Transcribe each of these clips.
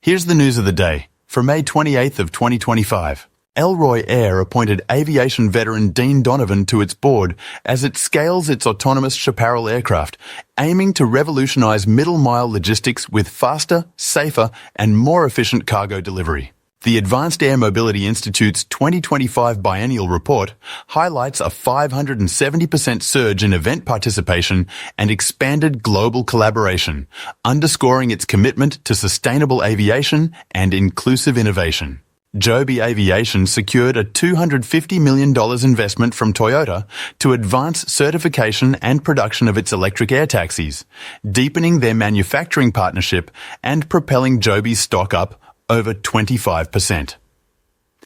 Here's the news of the day for May 28th of 2025. Elroy Air appointed aviation veteran Dean Donovan to its board as it scales its autonomous Chaparral aircraft, aiming to revolutionize middle-mile logistics with faster, safer, and more efficient cargo delivery. The Advanced Air Mobility Institute's 2025 Biennial report highlights a 570% surge in event participation and expanded global collaboration, underscoring its commitment to sustainable aviation and inclusive innovation. Joby Aviation secured a $250 million investment from Toyota to advance certification and production of its electric air taxis, deepening their manufacturing partnership and propelling Joby's stock up over 25%.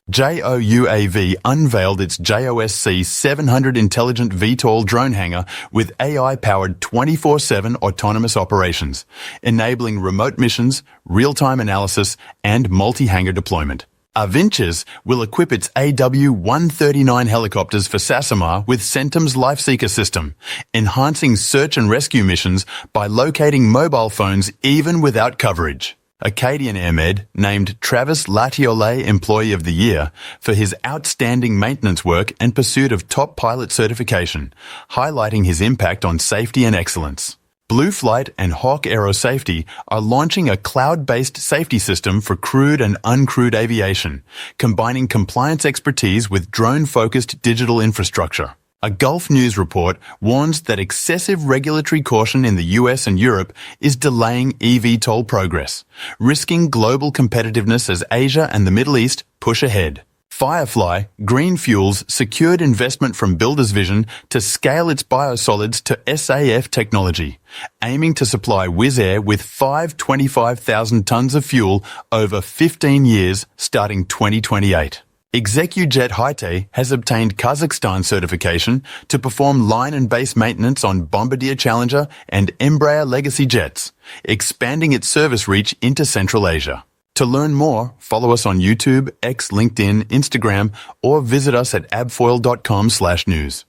JOUAV unveiled its JOSC 700 intelligent VTOL drone hangar with AI-powered 24/7 autonomous operations, enabling remote missions, real-time analysis, and multi-hangar deployment. Avinci's will equip its AW-139 helicopters for Sassamar with Centum's LifeSeeker system, enhancing search and rescue missions by locating mobile phones even without coverage. Acadian AirMed named Travis Latiolais Employee of the Year for his outstanding maintenance work and pursuit of top pilot certification, highlighting his impact on safety and excellence. Blue Flight and Hawk Aero Safety are launching a cloud-based safety system for crewed and uncrewed aviation, combining compliance expertise with drone-focused digital infrastructure. A Gulf News report warns that excessive regulatory caution in the US and Europe is delaying eVTOL progress, risking global competitiveness as Asia and the Middle East push ahead. Firefly Green Fuels secured investment from Builders Vision to scale its biosolids to SAF technology, aiming to supply Wizz Air with 525,000 tons of fuel over 15 years starting 2028. ExecuJet Haite has obtained Kazakhstan certification to perform line and base maintenance on Bombardier Challenger and Embraer Legacy jets, expanding its service reach into Central Asia. To learn more, follow us on YouTube, X, LinkedIn, Instagram, or visit us at avfoil.com/news.